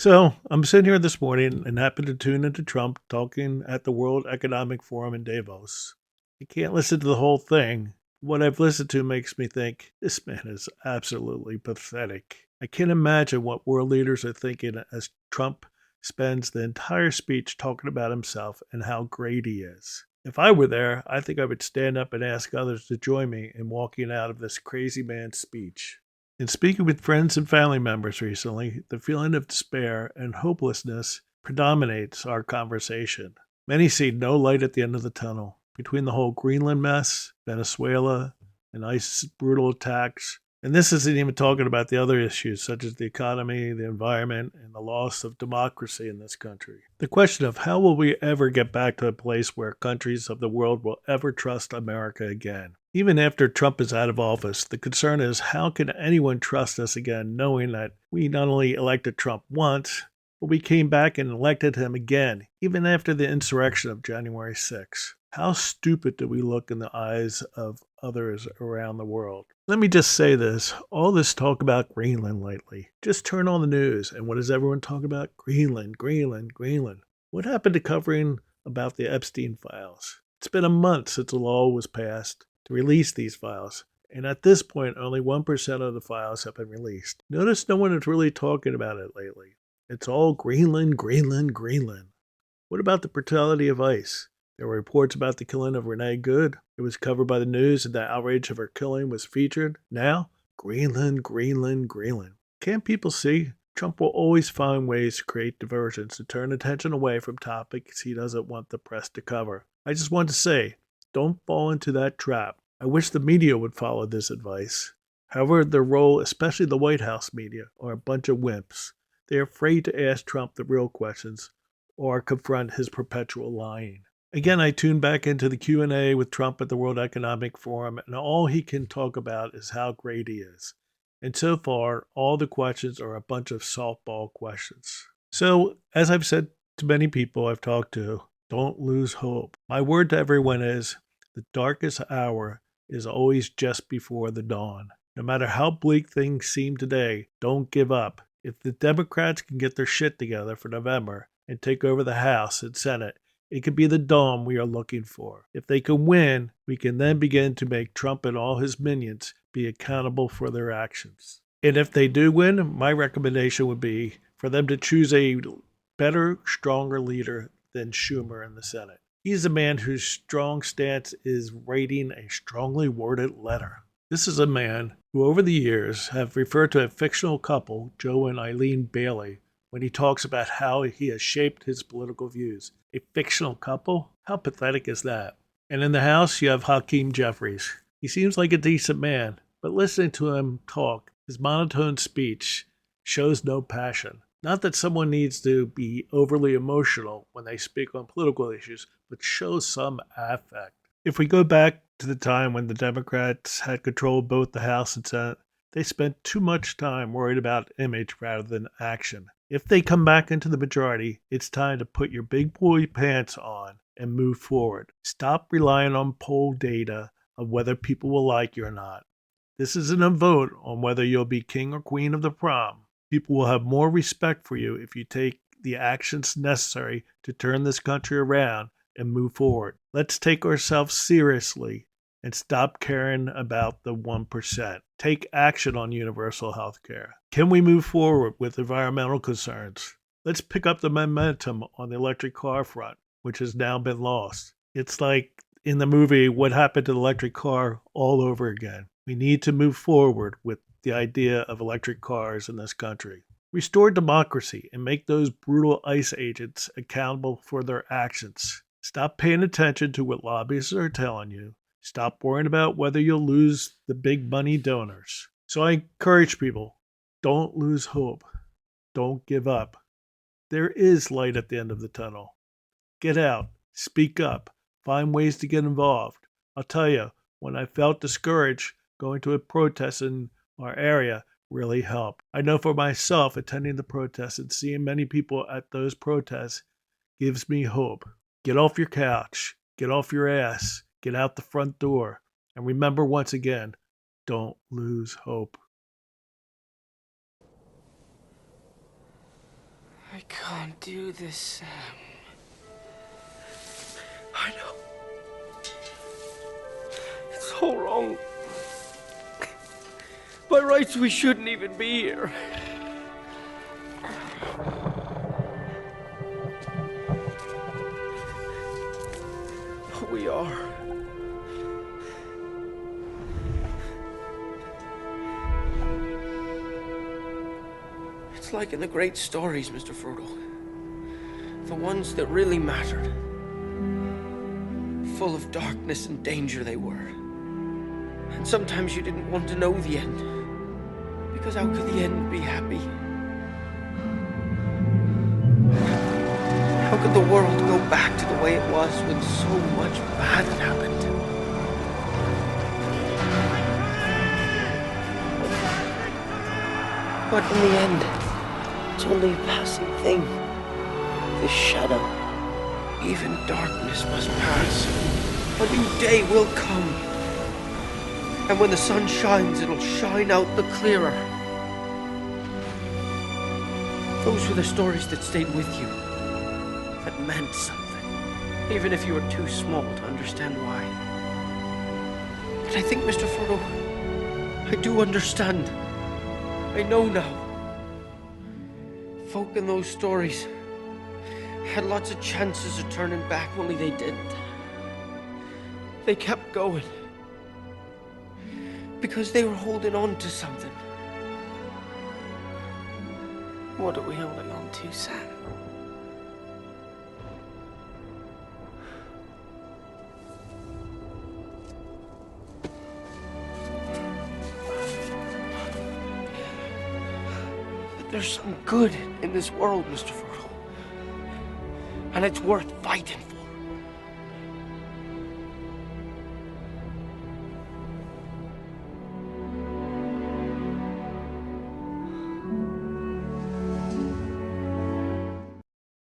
So I'm sitting here this morning and happened to tune into Trump talking at the World Economic Forum in Davos. I can't listen to the whole thing. What I've listened to makes me think this man is absolutely pathetic. I can't imagine what world leaders are thinking as Trump spends the entire speech talking about himself and how great he is. If I were there, I think I would stand up and ask others to join me in walking out of this crazy man's speech. In speaking with friends and family members recently, the feeling of despair and hopelessness predominates our conversation. Many see no light at the end of the tunnel. Between the whole Greenland mess, Venezuela, and ISIS brutal attacks, and this isn't even talking about the other issues such as the economy, the environment, and the loss of democracy in this country. The question of how will we ever get back to a place where countries of the world will ever trust America again? Even after Trump is out of office, the concern is how can anyone trust us again, knowing that we not only elected Trump once, but we came back and elected him again, even after the insurrection of January 6th. How stupid do we look in the eyes of others around the world? Let me just say this all this talk about Greenland lately. Just turn on the news, and what does everyone talk about? Greenland, Greenland, Greenland. What happened to covering about the Epstein files? It's been a month since a law was passed to release these files, and at this point, only 1% of the files have been released. Notice no one is really talking about it lately. It's all Greenland, Greenland, Greenland. What about the brutality of ICE? There were reports about the killing of Renee Good. It was covered by the news, and the outrage of her killing was featured. Now, Greenland, Greenland, Greenland. Can't people see? Trump will always find ways to create diversions to turn attention away from topics he doesn't want the press to cover. I just want to say, don't fall into that trap. I wish the media would follow this advice. However, their role, especially the White House media, are a bunch of wimps. They are afraid to ask Trump the real questions or confront his perpetual lying. Again, I tuned back into the Q&A with Trump at the World Economic Forum, and all he can talk about is how great he is. And so far, all the questions are a bunch of softball questions. So, as I've said to many people I've talked to, don't lose hope. My word to everyone is the darkest hour is always just before the dawn. No matter how bleak things seem today, don't give up. If the Democrats can get their shit together for November and take over the House and Senate, it could be the dawn we are looking for. If they can win, we can then begin to make Trump and all his minions be accountable for their actions. And if they do win, my recommendation would be for them to choose a better, stronger leader than Schumer in the Senate. He's a man whose strong stance is writing a strongly worded letter. This is a man who over the years have referred to a fictional couple, Joe and Eileen Bailey, when he talks about how he has shaped his political views. A fictional couple? How pathetic is that? And in the House, you have Hakeem Jeffries. He seems like a decent man, but listening to him talk, his monotone speech shows no passion. Not that someone needs to be overly emotional when they speak on political issues, but show some affect. If we go back to the time when the Democrats had control of both the House and Senate, they spent too much time worried about image rather than action. If they come back into the majority, it's time to put your big boy pants on and move forward. Stop relying on poll data of whether people will like you or not. This isn't a vote on whether you'll be king or queen of the prom. People will have more respect for you if you take the actions necessary to turn this country around and move forward. Let's take ourselves seriously and stop caring about the 1%. Take action on universal health care. Can we move forward with environmental concerns? Let's pick up the momentum on the electric car front, which has now been lost. It's like in the movie What Happened to the Electric Car all over again. We need to move forward with the idea of electric cars in this country. Restore democracy and make those brutal ICE agents accountable for their actions. Stop paying attention to what lobbyists are telling you. Stop worrying about whether you'll lose the big money donors. So I encourage people, don't lose hope. Don't give up. There is light at the end of the tunnel. Get out. Speak up. Find ways to get involved. I'll tell you, when I felt discouraged, going to a protest in our area really helped. I know for myself, attending the protests and seeing many people at those protests gives me hope. Get off your couch. Get off your ass. Get out the front door. And remember once again, don't lose hope. I can't do this, Sam. I know. It's all wrong. By rights, we shouldn't even be here. But we are. It's like in the great stories, Mr. Frodo. The ones that really mattered. Full of darkness and danger they were. And sometimes you didn't want to know the end. Because how could the end be happy? How could the world go back to the way it was when so much bad had happened? But in the end, it's only a passing thing. This shadow. Even darkness must pass. A new day will come. And when the sun shines, it'll shine out the clearer. Those were the stories that stayed with you. That meant something. Even if you were too small to understand why. But I think, Mr. Frodo, I do understand. I know now. Folk in those stories had lots of chances of turning back, only they didn't. They kept going. Because they were holding on to something. What are we holding on to, Sam? There's some good in this world, Mr. Frodo. And it's worth fighting for.